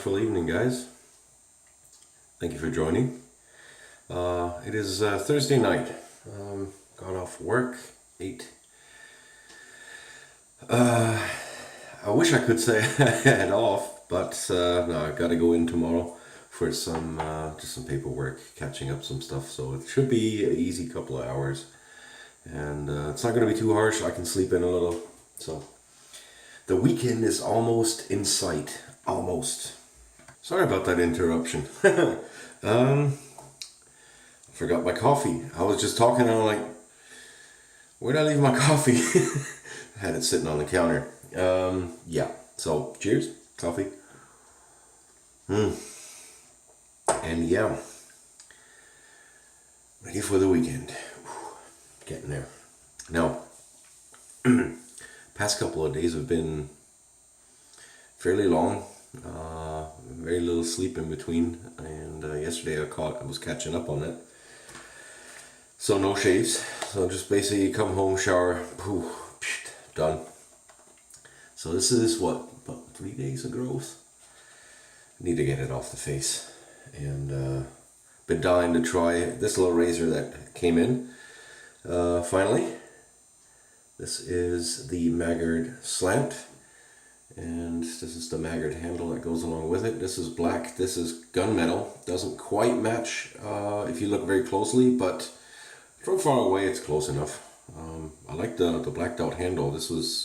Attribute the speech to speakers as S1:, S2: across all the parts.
S1: wonderful evening, guys. Thank you for joining. It is Thursday night. Got off work, ate. I wish I could say I had off, but no, I gotta go in tomorrow for some just some paperwork, catching up some stuff. So it should be an easy couple of hours, and it's not gonna be too harsh. I can sleep in a little. So the weekend is almost in sight. Almost. Sorry about that interruption. Forgot my coffee. I was just talking and I'm like, where'd I leave my coffee? I had it sitting on the counter. Yeah, so cheers, coffee. And yeah, ready for the weekend. Getting there. Now, past couple of days have been fairly long. Very little sleep in between, and yesterday I was catching up on it. So no shaves. So just basically come home, shower, poof, done. So this is what, about 3 days of growth. Need to get it off the face, and been dying to try this little razor that came in. Finally, this is the Maggard Slant. And this is the Maggard handle that goes along with it. This is black, this is gunmetal. Doesn't quite match if you look very closely, but from far away it's close enough. I like the blacked out handle. This was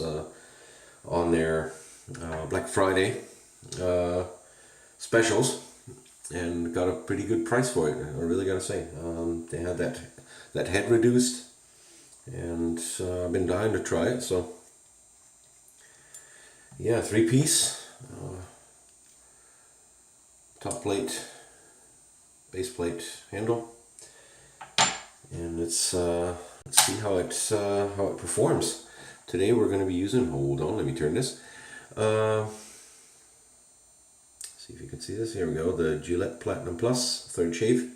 S1: on their Black Friday specials, and got a pretty good price for it, I really gotta say. They had that head reduced, and I've been dying to try it, so yeah, 3-piece, top plate, base plate handle, and let's see how it performs. Today we're going to be using, hold on, let me turn this, see if you can see this, here we go, the Gillette Platinum Plus third shave.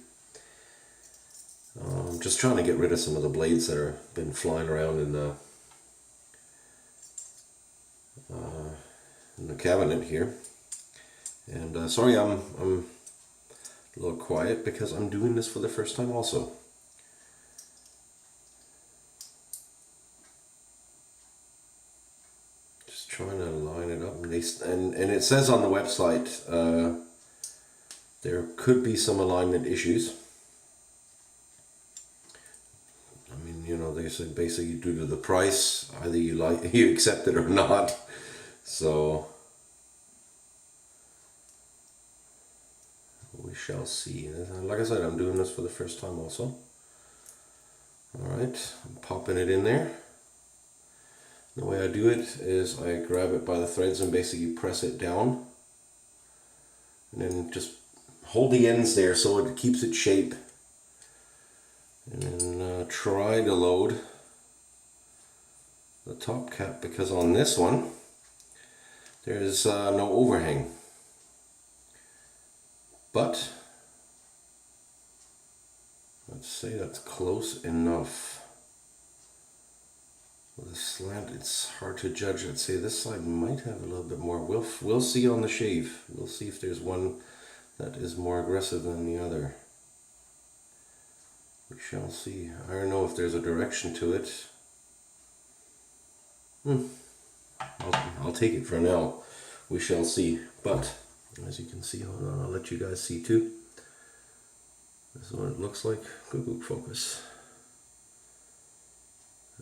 S1: I'm just trying to get rid of some of the blades that have been flying around in the cabinet here, and sorry I'm a little quiet because I'm doing this for the first time also. Just trying to line it up, and it says on the website there could be some alignment issues. I mean, you know, they said basically due to the price, either you accept it or not. So we shall see. Like I said, I'm doing this for the first time also. Alright, I'm popping it in there. The way I do it is I grab it by the threads and basically press it down, and then just hold the ends there so it keeps its shape, and then try to load the top cap, because on this one there's no overhang, but let's say that's close enough. With a slant, it's hard to judge. I'd say this side might have a little bit more. We'll see on the shave. We'll see if there's one that is more aggressive than the other. We shall see. I don't know if there's a direction to it. I'll take it for now. We shall see. But as you can see, hold on, I'll let you guys see too. This is what it looks like. Good focus.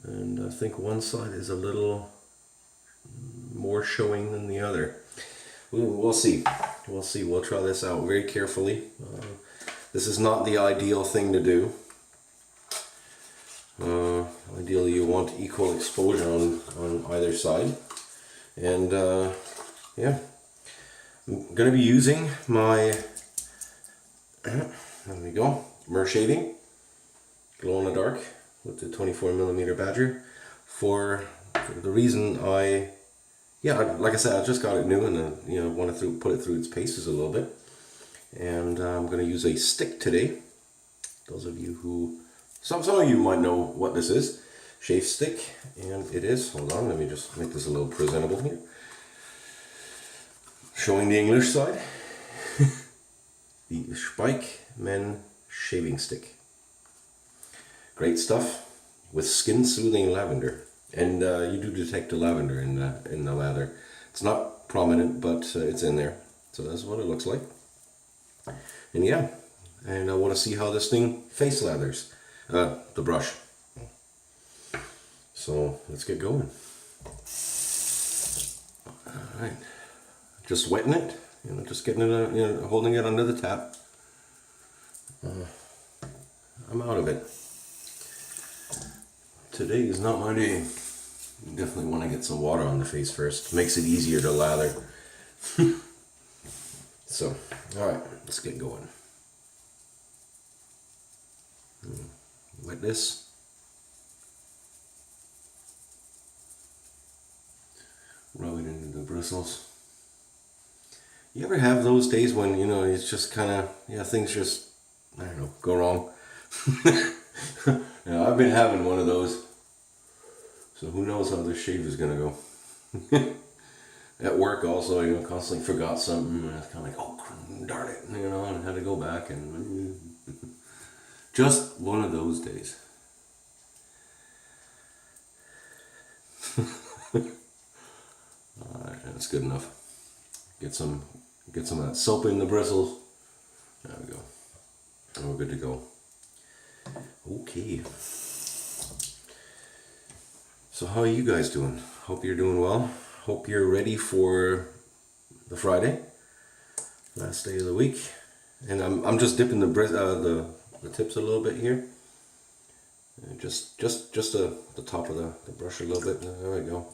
S1: And I think one side is a little more showing than the other. We'll see. We'll see. We'll try this out very carefully. This is not the ideal thing to do. Ideally you want equal exposure on either side. And yeah, I'm going to be using my, there we go, Mer Shaving Glow in the Dark with the 24mm Badger for the reason like I said, I just got it new, and want to put it through its paces a little bit. And I'm going to use a stick today. Those of you who, some of you might know what this is. Shave stick, and it is, hold on, let me just make this a little presentable here. Showing the English side. the Speick Men Shaving Stick. Great stuff with skin soothing lavender. And you do detect the lavender in the lather. It's not prominent, but it's in there. So that's what it looks like. And yeah, and I want to see how this thing face lathers the brush. So let's get going. Alright, just wetting it, just getting it, holding it under the tap. I'm out of it. Today is not my day. You definitely want to get some water on the face first. Makes it easier to lather. So, alright, let's get going. Wet this. Rub it into the bristles. You ever have those days when, it's just kind of, things just, I don't know, go wrong? I've been having one of those. So who knows how this shave is going to go. At work also, constantly forgot something. And it's kind of like, oh, darn it, and I had to go back and... Just one of those days. Alright, that's good enough. Get some of that soap in the bristles. There we go. And we're good to go. Okay. So how are you guys doing? Hope you're doing well. Hope you're ready for the Friday, last day of the week. And I'm just dipping the tips a little bit here. And just the top of the brush a little bit. There we go.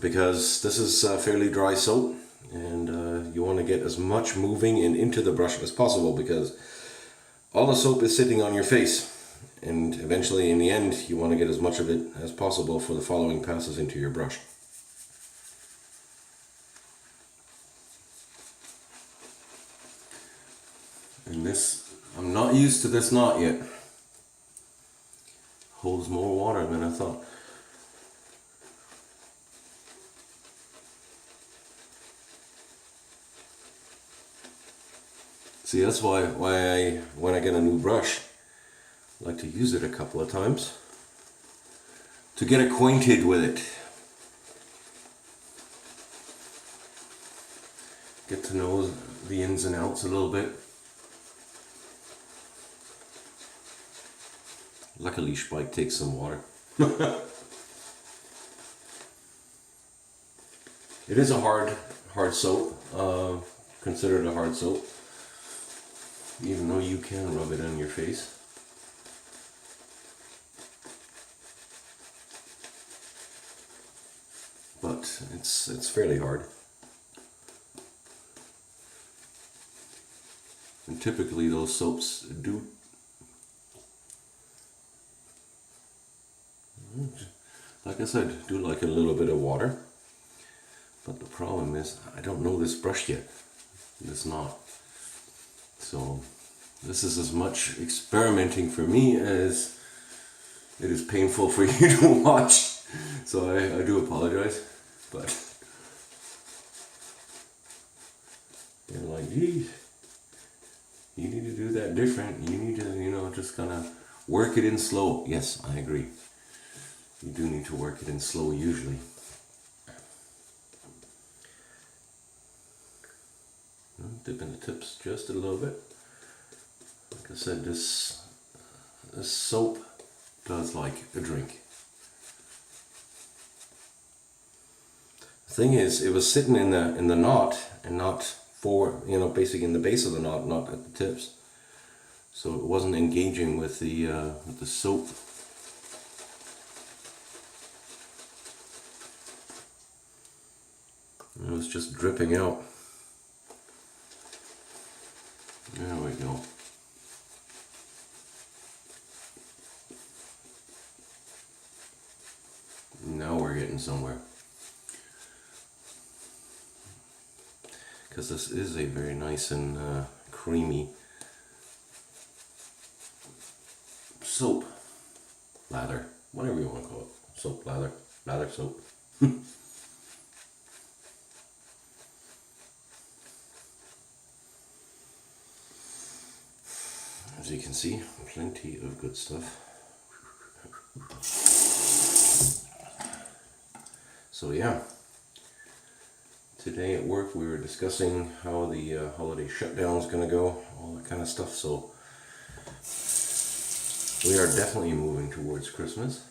S1: Because this is fairly dry soap, and you want to get as much moving and into the brush as possible, because all the soap is sitting on your face, and eventually in the end you want to get as much of it as possible for the following passes into your brush. And this, I'm not used to this knot yet. Holds more water than I thought. See, that's why when I get a new brush, I like to use it a couple of times to get acquainted with it. Get to know the ins and outs a little bit. Luckily, Speick takes some water. It is a hard soap, considered a hard soap, even though you can rub it on your face. But it's fairly hard. And typically those soaps do, like I said, do like a little bit of water. But the problem is, I don't know this brush yet. It's not. So this is as much experimenting for me as it is painful for you to watch. So I do apologize. But you're like, geez, you need to do that different. You need to, just kind of work it in slow. Yes, I agree. You do need to work it in slow usually. Dipping the tips just a little bit. Like I said, this soap does like a drink. The thing is, it was sitting in the knot and not basically in the base of the knot, not at the tips. So it wasn't engaging with the soap. It was just dripping out. There we go. Now we're getting somewhere. Because this is a very nice and creamy soap. Lather. Whatever you want to call it. Soap, lather. Lather soap. you can see, plenty of good stuff. So yeah, today at work we were discussing how the holiday shutdown is going to go, all that kind of stuff. So we are definitely moving towards Christmas.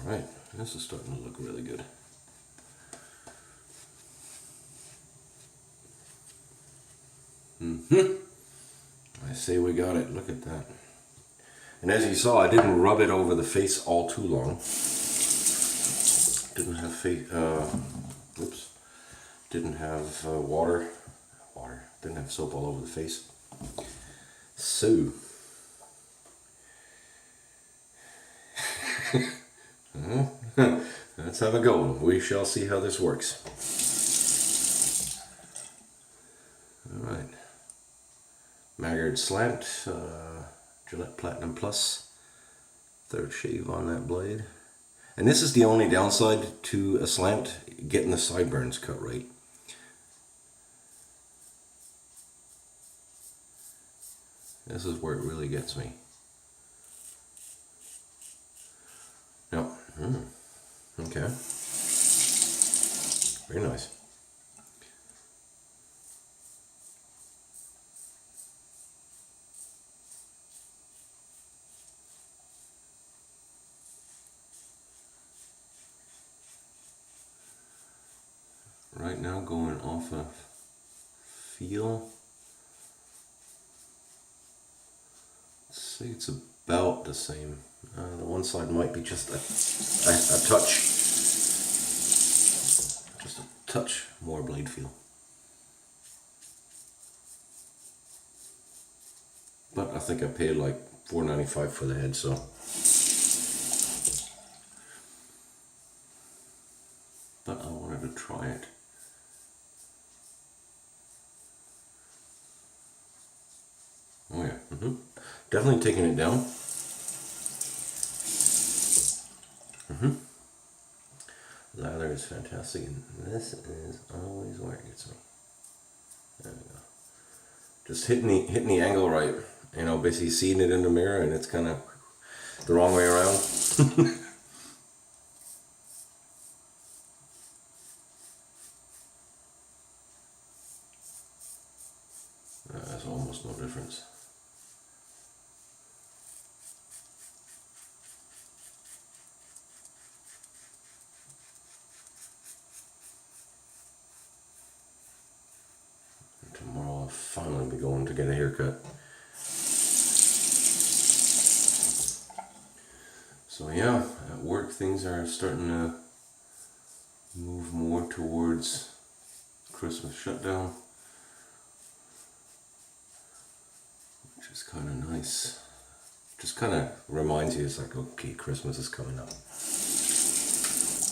S1: Alright, this is starting to look really good. I say we got it, look at that. And as you saw, I didn't rub it over the face all too long. Didn't have water, didn't have soap all over the face. So, let's have a go. We shall see how this works. Alright. Maggard Slant, Gillette Platinum Plus, third shave on that blade. And this is the only downside to a slant, getting the sideburns cut right. This is where it really gets me. No. Okay. Very nice. Right now going off of feel, let's say it's about the same. The one side might be just a touch more blade feel. But I think I paid like $4.95 for the head, so. But I wanted to try it. Oh yeah, definitely taking it down. Lather is fantastic, and this is always where it gets me. There we go. Just hitting the angle right. You know, basically seeing it in the mirror, and it's kind of the wrong way around. There's almost no difference. Tomorrow I'll finally be going to get a haircut. So yeah, at work things are starting to move more towards Christmas shutdown, which is kind of nice. Just kind of reminds you, it's like, okay, Christmas is coming up.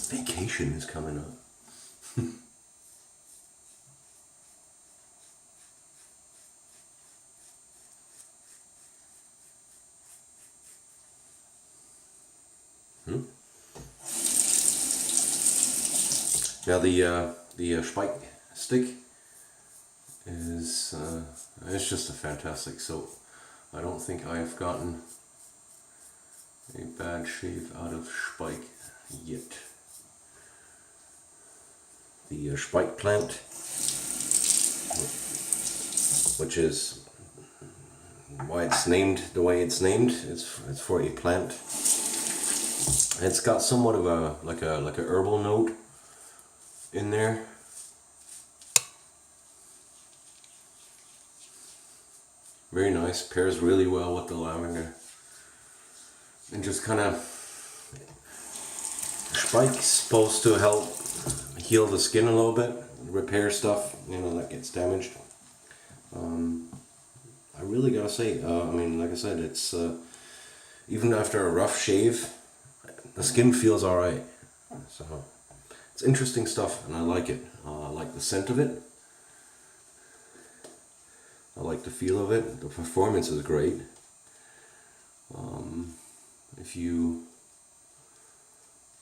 S1: Vacation is coming up. Now the Speick stick is it's just a fantastic soap. I don't think I have gotten a bad shave out of Speick yet. The Speick plant, which is why it's named the way it's named. It's for a plant. It's got somewhat of a like a herbal note in there. Very nice, pairs really well with the lavender. And just kind of, Speick's supposed to help heal the skin a little bit, repair stuff, you know, that gets damaged. I really gotta say, I mean, like I said, it's even after a rough shave, the skin feels alright. So it's interesting stuff, and I like it. I like the scent of it. I like the feel of it. The performance is great. if you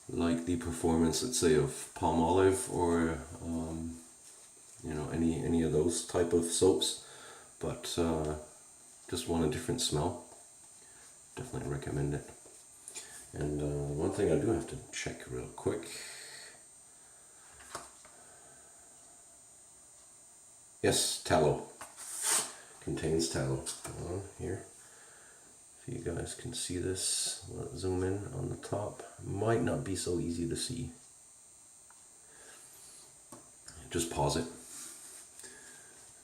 S1: like the performance, let's say, of Palmolive or you know, any of those type of soaps, but just want a different smell, definitely recommend it. And one thing I do have to check real quick. Yes, tallow. Contains tallow. Here. If you guys can see this, let's zoom in on the top. Might not be so easy to see. Just pause it.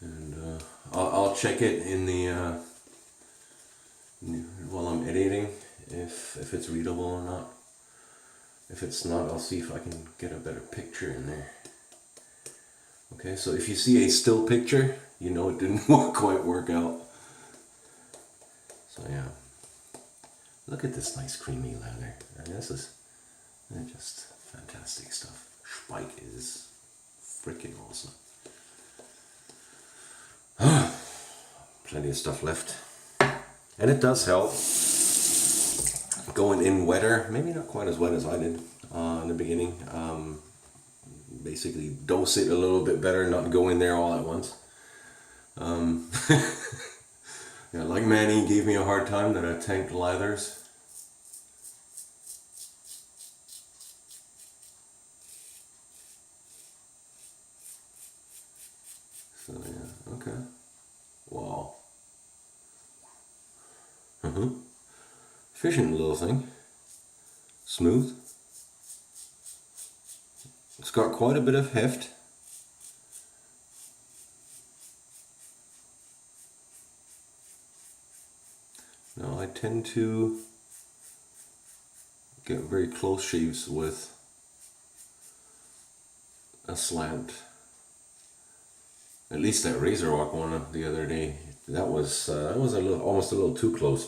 S1: And I'll check it in the while I'm editing if it's readable or not. If it's not, I'll see if I can get a better picture in there. Okay, so if you see a still picture, you know it didn't quite work out. So yeah, look at this nice creamy leather. This is just fantastic stuff. Speick is freaking awesome. Plenty of stuff left. And it does help going in wetter, maybe not quite as wet as I did in the beginning. Basically dose it a little bit better, not go in there all at once. Yeah, like Manny gave me a hard time that I tanked lathers. So yeah, okay. Wow. Efficient little thing. Smooth. It's got quite a bit of heft. Now I tend to get very close shaves with a slant. At least that razor walk one the other day, that was a little, almost a little too close.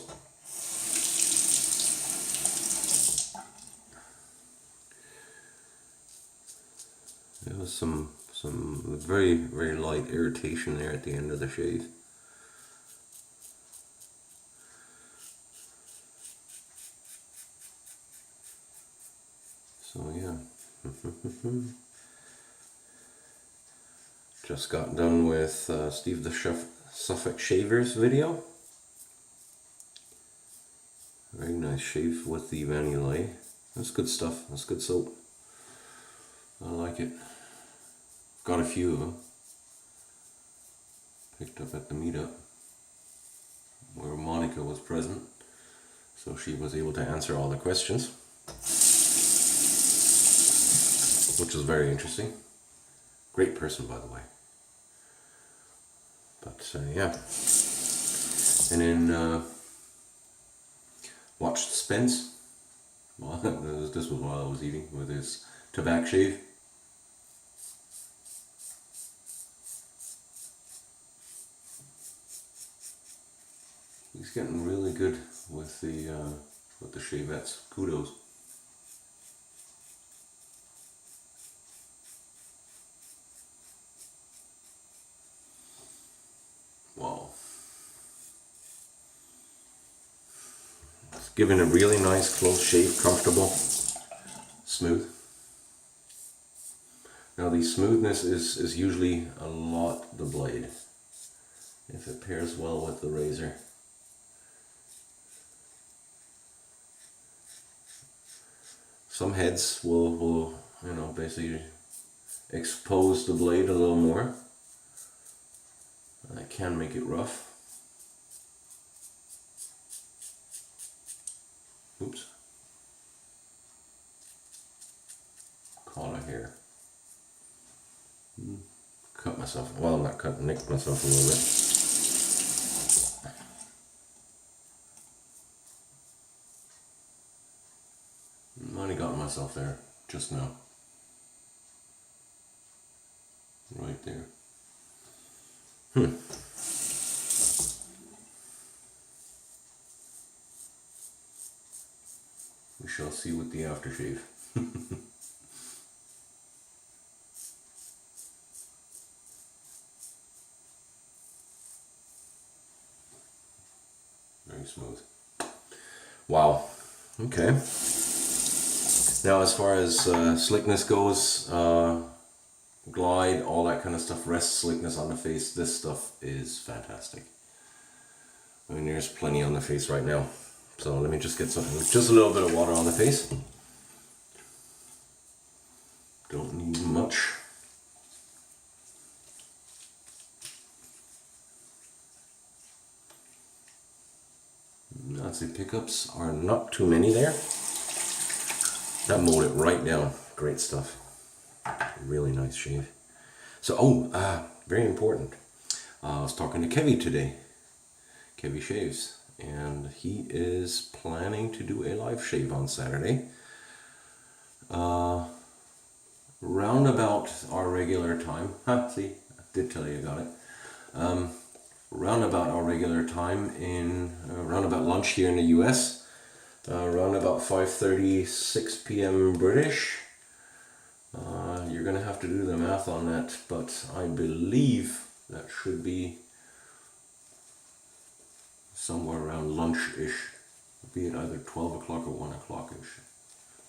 S1: There was some very, very light irritation there at the end of the shave. So yeah. Just got done with Steve the Suffolk Shavers video. Very nice shave with the vanillite. That's good stuff. That's good soap. I like it. Got a few of them. Picked up at the meetup where Monica was present, so she was able to answer all the questions, which was very interesting. Great person, by the way. But yeah. And then watched Spence. Well, this was while I was eating with his tobacco shave. He's getting really good with the shavettes. Kudos. Wow. It's giving a really nice close shave, comfortable, smooth. Now the smoothness is usually a lot the blade, if it pairs well with the razor. Some heads will you know, basically expose the blade a little more. I can make it rough. Oops. Caught a hair. Cut myself, well, not cut, nicked myself a little bit. Might have gotten myself there just now. Right there. We shall see with the aftershave. Very smooth. Wow. Okay. Now as far as slickness goes, glide, all that kind of stuff, rest slickness on the face, this stuff is fantastic. I mean, there's plenty on the face right now. So let me just get some, just a little bit of water on the face. Don't need much. I'd say pickups are not too many there. That mowed it right down. Great stuff. Really nice shave. So, very important. I was talking to Kevy today. Kevy shaves. And he is planning to do a live shave on Saturday. Round about our regular time. See, I did tell you I got it. Round about our regular time in round about lunch here in the US. Around about 5:30, 6 p.m. British. You're gonna have to do the math on that, but I believe that should be somewhere around lunch-ish, be it either 12 o'clock or 1 o'clock-ish,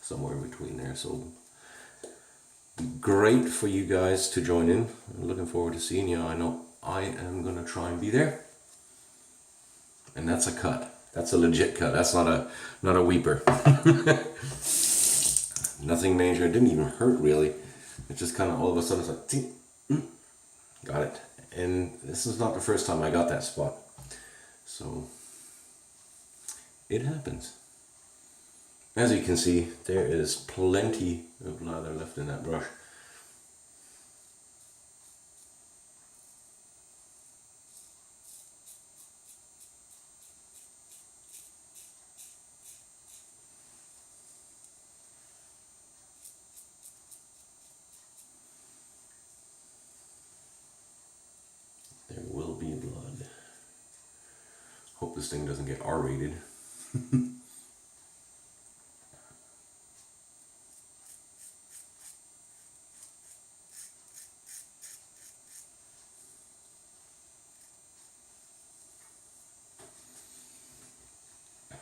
S1: somewhere in between there. So great for you guys to join in. I'm looking forward to seeing you. I know I am gonna try and be there. And that's a cut. That's a legit cut. That's not a weeper. Nothing major. It didn't even hurt really. It just kind of all of a sudden it's like, got it. And this is not the first time I got that spot. So it happens. As you can see, there is plenty of lather left in that brush. There will be blood. Hope this thing doesn't get R-rated.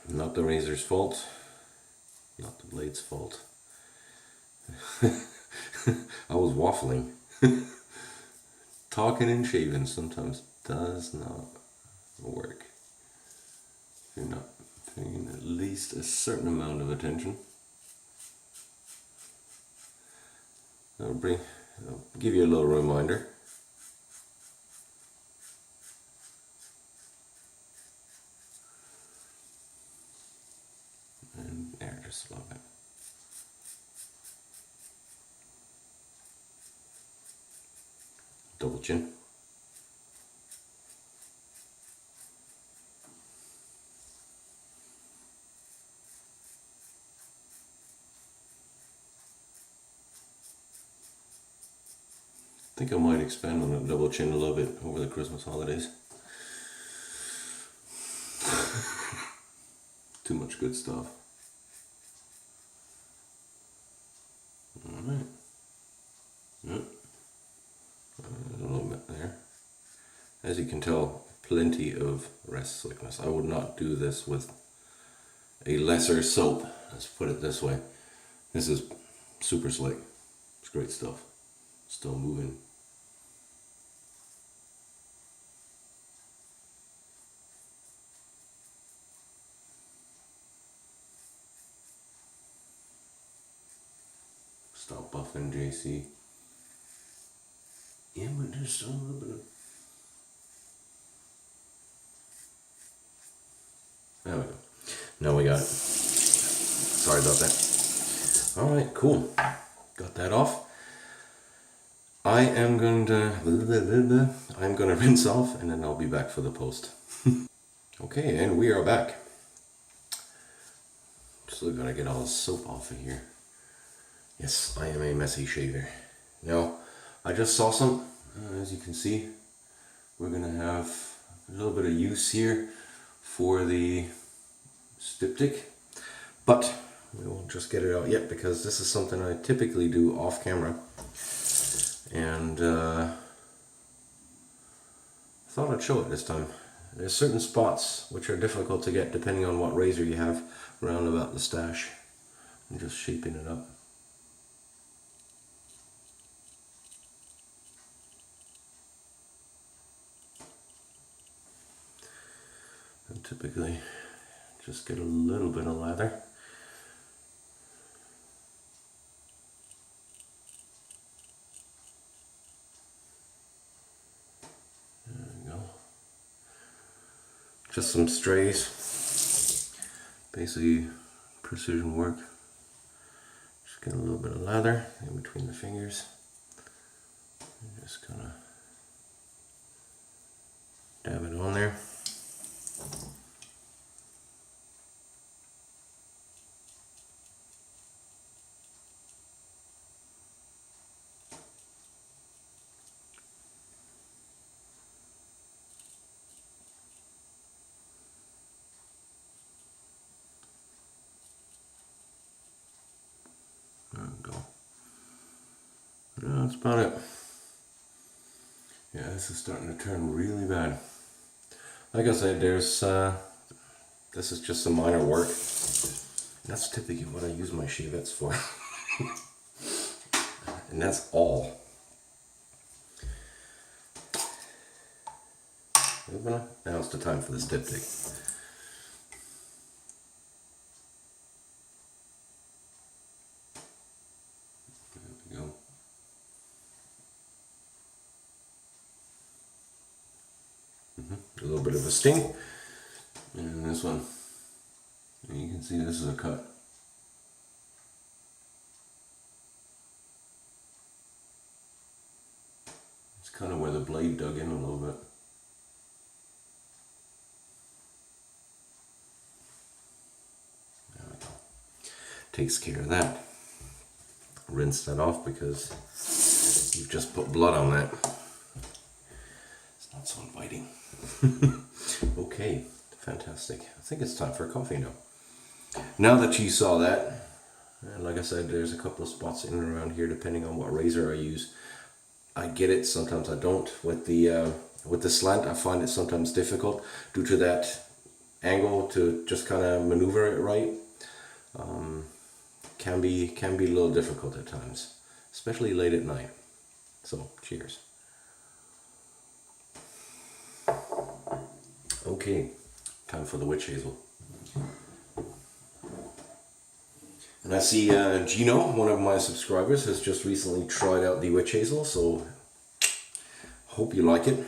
S1: Not the razor's fault, not the blade's fault. I was waffling. Talking and shaving sometimes does not work. If you're not paying at least a certain amount of attention. I'll give you a little reminder. And there, just love it. Double chin. I think I might expand on the double chin a little bit over the Christmas holidays. Too much good stuff. Alright. Yep. A little bit there. As you can tell, plenty of rest slickness. I would not do this with a lesser soap. Let's put it this way. This is super slick. It's great stuff. Still moving. Stop buffing, JC. Yeah, but there's still a little bit of... There we go. Now we got it. Sorry about that. Alright, cool. Got that off. I'm going to rinse off and then I'll be back for the post. Okay, and we are back. Still gotta get all the soap off of here. Yes, I am a messy shaver. Now, I just saw some, as you can see, we're gonna have a little bit of use here for the styptic, but we won't just get it out yet because this is something I typically do off camera. And I thought I'd show it this time. there's certain spots which are difficult to get depending on what razor you have round about the stash. I'm just shaping it up. And typically just get a little bit of lather. There we go. Just some strays. Basically precision work. Just get a little bit of lather in between the fingers. And just kind of dab it on there. There we go. Yeah, that's about it. Yeah, this is starting to turn really bad. Like I said, there's this is just some minor work. That's typically what I use my shavettes for. And that's all. Now it's the time for the diptych. There we go. A little bit of a sting. And this one, you can see this is a cut. It's kind of where the blade dug in a little bit. There we go. Takes care of that. Rinse that off because you've just put blood on that. It's not so inviting. Okay, fantastic. I think it's time for a coffee now. Now that you saw that, and like I said, there's a couple of spots in and around here depending on what razor I use. I get it, sometimes I don't. With the slant, I find it sometimes difficult due to that angle to just kind of maneuver it right. Can be a little difficult at times, especially late at night. So, cheers. Okay, time for the witch hazel. And I see Gino, one of my subscribers, has just recently tried out the witch hazel, so hope you like it.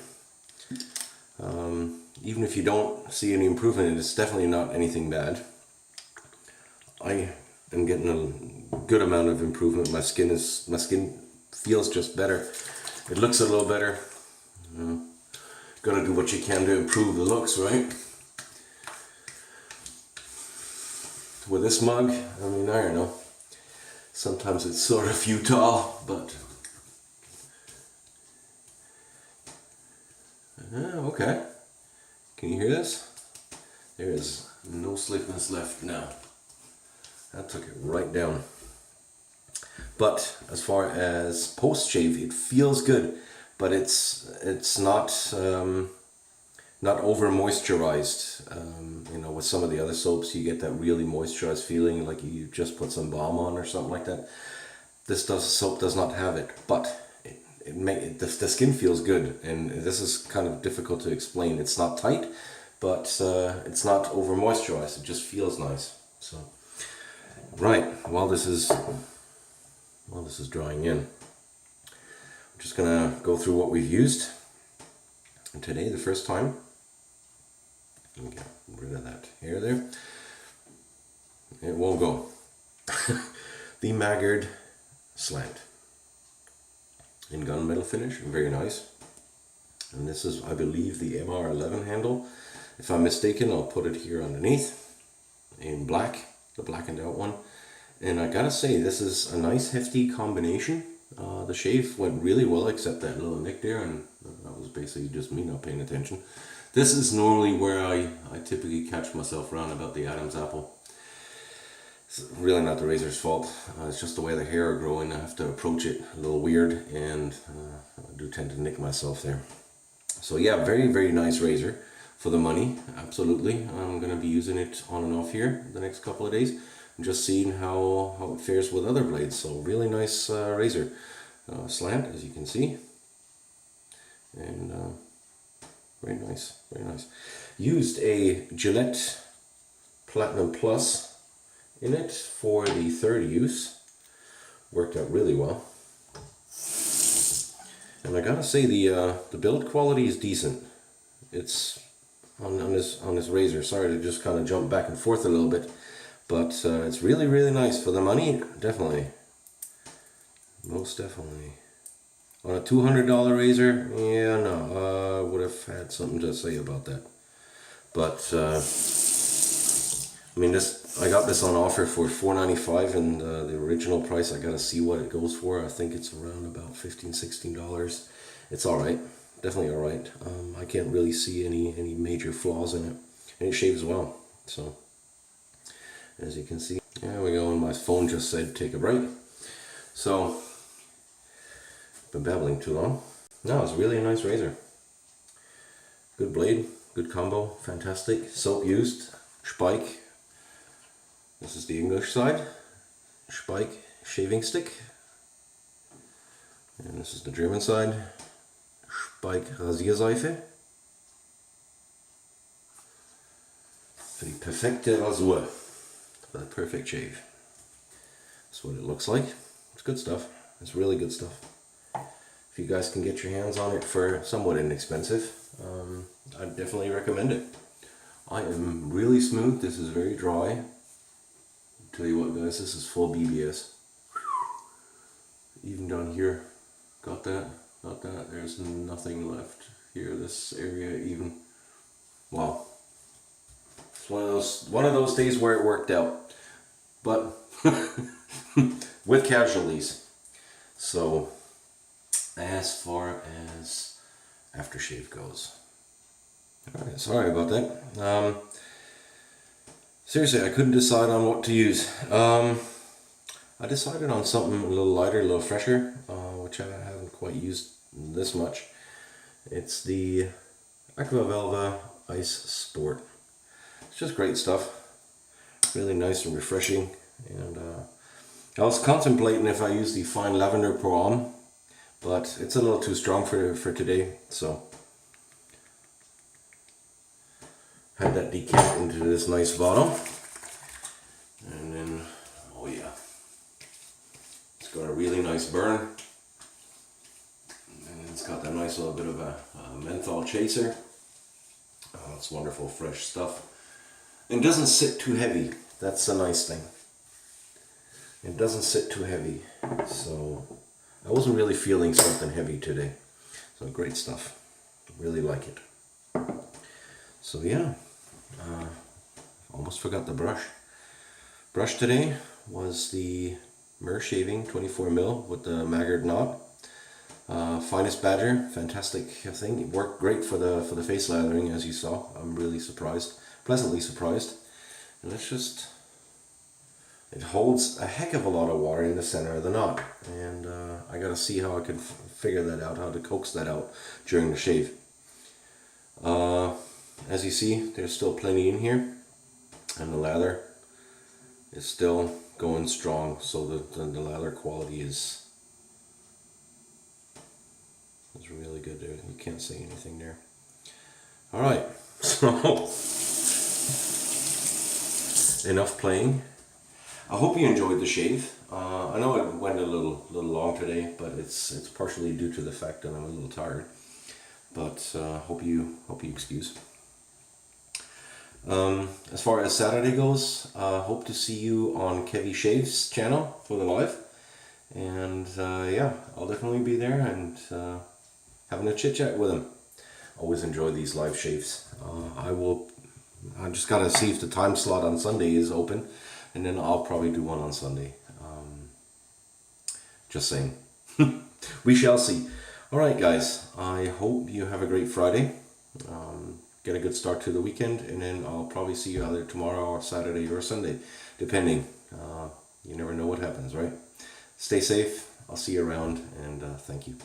S1: Even if you don't see any improvement, it's definitely not anything bad. I am getting a good amount of improvement. My skin feels just better. It looks a little better. Gotta do what you can to improve the looks, right? With this mug, I mean, I don't know. Sometimes it's sort of futile, but okay. Can you hear this? There is no slickness left now. That took it right down. But as far as post shave, it feels good, but it's not over moisturized. You know, with some of the other soaps, you get that really moisturized feeling, like you just put some balm on or something like that. Soap does not have it, but the skin feels good, and this is kind of difficult to explain. It's not tight, but it's not over moisturized. It just feels nice. So, right, while this is drying in, I'm just gonna go through what we've used. And today, the first time, let me get rid of that hair there. It won't go. The Maggard Slant in gunmetal finish, very nice. And this is, I believe, the MR11 handle. If I'm mistaken, I'll put it here underneath in black, the blackened out one. And I gotta say, this is a nice hefty combination. The shave went really well, except that little nick there, and that was basically just me not paying attention. This is normally where I typically catch myself around about the Adam's apple. It's really not the razor's fault. It's just the way the hair are growing. I have to approach it a little weird, and I do tend to nick myself there. So yeah, very, very nice razor for the money, absolutely. I'm going to be using it on and off here the next couple of days, and just seeing how it fares with other blades. So really nice razor. Slant, as you can see, and very nice, very nice. Used a Gillette Platinum Plus in it for the third use. Worked out really well. And I gotta say the build quality is decent. It's on this razor. Sorry to just kind of jump back and forth a little bit, but it's really nice for the money. Definitely, most definitely. On a $200 razor, yeah, no, I would have had something to say about that. But I mean, I got this on offer for $4.95, and the original price, I gotta see what it goes for. I think it's around about $15-16. It's all right, definitely all right. I can't really see any major flaws in it, and it shaves well. So, as you can see, there we go. And my phone just said take a break. So, been babbling too long. No, it's really a nice razor. Good blade, good combo, fantastic. Soap used, Speick. This is the English side, Speick shaving stick. And this is the German side, Speick Rasierseife. Für die perfekte Rasur, for the perfect shave. That's what it looks like. It's good stuff. It's really good stuff. If you guys can get your hands on it for somewhat inexpensive, I'd definitely recommend it. I am really smooth. This is very dry. Tell you what, guys, this is full BBS. Even down here, got that. There's nothing left here. This area even. Wow. It's one of those days where it worked out, but with casualties. So, as far as aftershave goes. Alright, sorry about that. Seriously, I couldn't decide on what to use. I decided on something a little lighter, a little fresher, which I haven't quite used this much. It's the Aquavelva Ice Sport. It's just great stuff. Really nice and refreshing. And I was contemplating if I use the Fine Lavender Pro Am, but it's a little too strong for today, so had that decant into this nice bottle. And then, oh yeah, it's got a really nice burn. And it's got that nice little bit of a menthol chaser. Oh, it's wonderful, fresh stuff. And it doesn't sit too heavy. That's a nice thing. It doesn't sit too heavy. So I wasn't really feeling something heavy today. So great stuff. Really like it. So yeah, almost forgot the brush. Brush today was the Mer Shaving 24mm with the Maggard knot. Finest Badger, fantastic thing. It worked great for the face lathering, as you saw. I'm really surprised, pleasantly surprised. And it holds a heck of a lot of water in the center of the knot, and I gotta see how I can figure that out, how to coax that out during the shave. As you see, there's still plenty in here, and the lather is still going strong, so the lather quality is really good there. You can't say anything there. Alright, so enough playing. I hope you enjoyed the shave. I know it went a little long today, but it's partially due to the fact that I'm a little tired. But hope you excuse. As far as Saturday goes, hope to see you on Kevy Shaves channel for the live. And yeah, I'll definitely be there and having a chit chat with him. Always enjoy these live shaves. I just gotta see if the time slot on Sunday is open, and then I'll probably do one on Sunday. Just saying. We shall see. Alright guys, I hope you have a great Friday. Get a good start to the weekend, and then I'll probably see you either tomorrow or Saturday or Sunday, depending. You never know what happens, right? Stay safe. I'll see you around, and thank you.